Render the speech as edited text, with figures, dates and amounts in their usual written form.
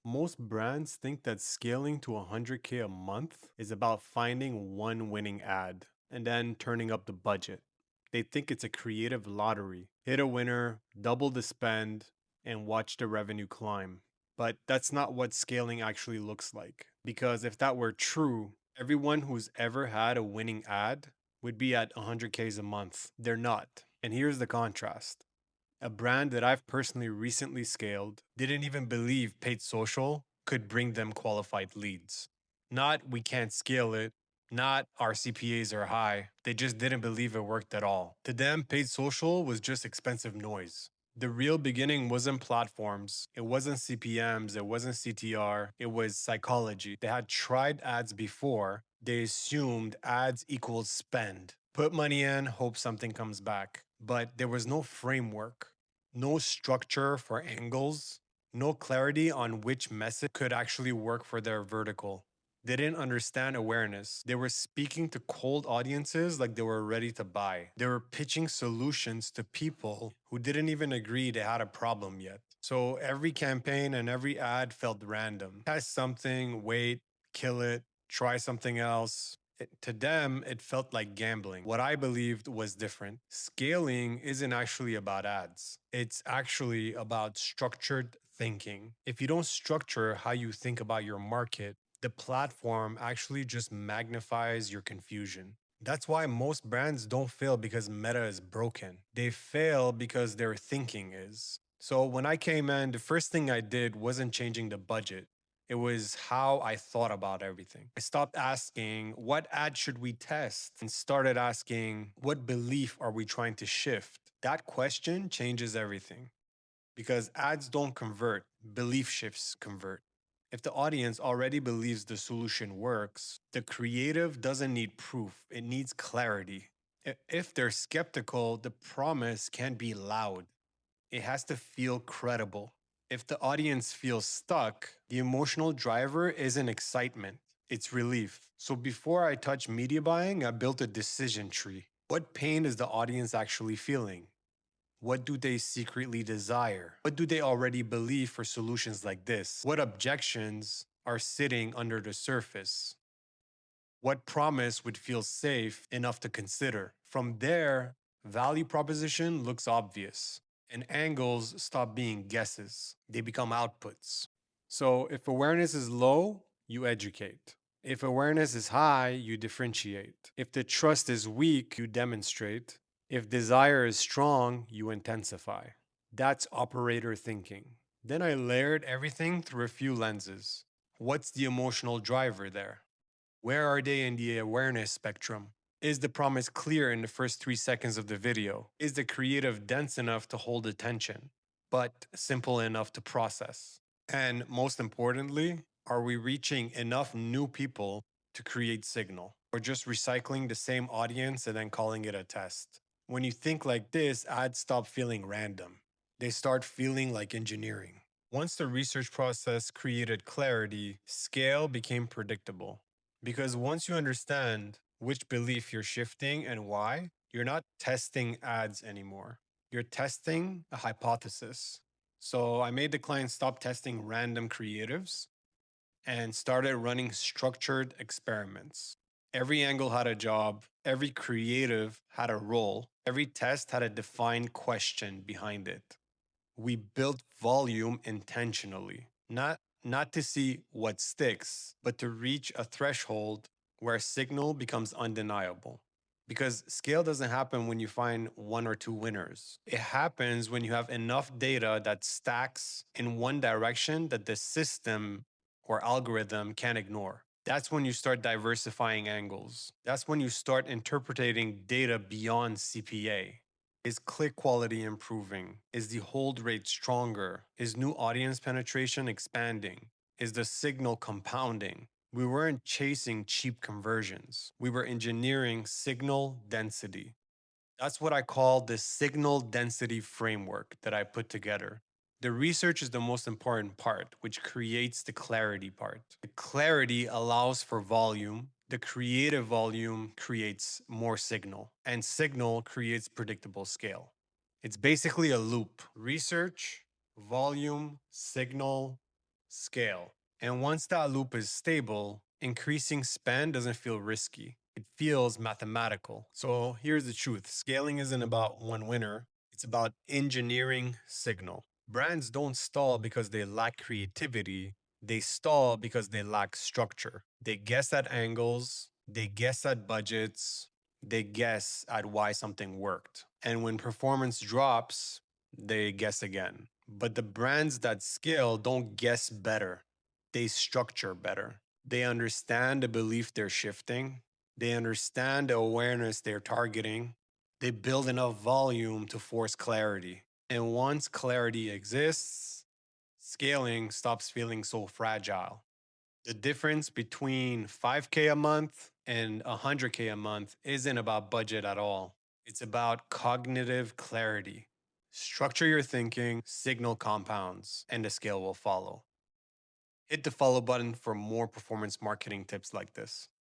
Most brands think that scaling to 100K a month is about finding one winning ad and then turning up the budget. They think it's a creative lottery. Hit a winner, double the spend, and watch the revenue climb. But that's not what scaling actually looks like. Because if that were true, everyone who's ever had a winning ad would be at 100Ks a month. They're not. And here's the contrast. A brand that I've personally recently scaled didn't even believe paid social could bring them qualified leads. Not we can't scale it, not our CPAs are high. They just didn't believe it worked at all. To them, paid social was just expensive noise. The real beginning wasn't platforms, it wasn't CPMs, it wasn't CTR, it was psychology. They had tried ads before, they assumed ads equals spend. Put money in, hope something comes back. But there was no framework, no structure for angles, no clarity on which message could actually work for their vertical. They didn't understand awareness. They were speaking to cold audiences like they were ready to buy. They were pitching solutions to people who didn't even agree they had a problem yet. So every campaign and every ad felt random. Test something, wait, kill it, try something else. To them, it felt like gambling. What I believed was different. Scaling isn't actually about ads, it's actually about structured thinking. If you don't structure how you think about your market, the platform actually just magnifies your confusion. That's why most brands don't fail because meta is broken. They fail because their thinking is. So when I came in, the first thing I did wasn't changing the budget. It was how I thought about everything. I stopped asking, what ad should we test? And started asking, what belief are we trying to shift? That question changes everything because ads don't convert, belief shifts convert. If the audience already believes the solution works, the creative doesn't need proof, it needs clarity. If they're skeptical, the promise can't be loud, it has to feel credible. If the audience feels stuck, the emotional driver isn't excitement, it's relief. So before I touch media buying, I built a decision tree. What pain is the audience actually feeling? What do they secretly desire? What do they already believe for solutions like this? What objections are sitting under the surface? What promise would feel safe enough to consider? From there, value proposition looks obvious, and angles stop being guesses, they become outputs. So if awareness is low, you educate. If awareness is high, you differentiate. If the trust is weak, you demonstrate. If desire is strong, you intensify. That's operator thinking. Then I layered everything through a few lenses. What's the emotional driver there? Where are they in the awareness spectrum? Is the promise clear in the first 3 seconds of the video? Is the creative dense enough to hold attention, but simple enough to process? And most importantly, are we reaching enough new people to create signal? Or just recycling the same audience and then calling it a test? When you think like this, ads stop feeling random. They start feeling like engineering. Once the research process created clarity, scale became predictable. Because once you understand which belief you're shifting and why, you're not testing ads anymore. You're testing a hypothesis. So I made the client stop testing random creatives and started running structured experiments. Every angle had a job, every creative had a role, every test had a defined question behind it. We built volume intentionally, not to see what sticks, but to reach a threshold where signal becomes undeniable. Because scale doesn't happen when you find one or two winners. It happens when you have enough data that stacks in one direction that the system or algorithm can't ignore. That's when you start diversifying angles. That's when you start interpreting data beyond CPA. Is click quality improving? Is the hold rate stronger? Is new audience penetration expanding? Is the signal compounding? We weren't chasing cheap conversions. We were engineering signal density. That's what I call the signal density framework that I put together. The research is the most important part, which creates the clarity part. The clarity allows for volume. The creative volume creates more signal, and signal creates predictable scale. It's basically a loop: research, volume, signal, scale. And once that loop is stable, increasing spend doesn't feel risky. It feels mathematical. So here's the truth: scaling isn't about one winner, it's about engineering signal. Brands don't stall because they lack creativity, they stall because they lack structure. They guess at angles, they guess at budgets, they guess at why something worked. And when performance drops, they guess again. But the brands that scale don't guess better, they structure better. They understand the belief they're shifting, they understand the awareness they're targeting, they build enough volume to force clarity. And once clarity exists, scaling stops feeling so fragile. The difference between 5K a month and 100K a month isn't about budget at all. It's about cognitive clarity. Structure your thinking, signal compounds, and the scale will follow. Hit the follow button for more performance marketing tips like this.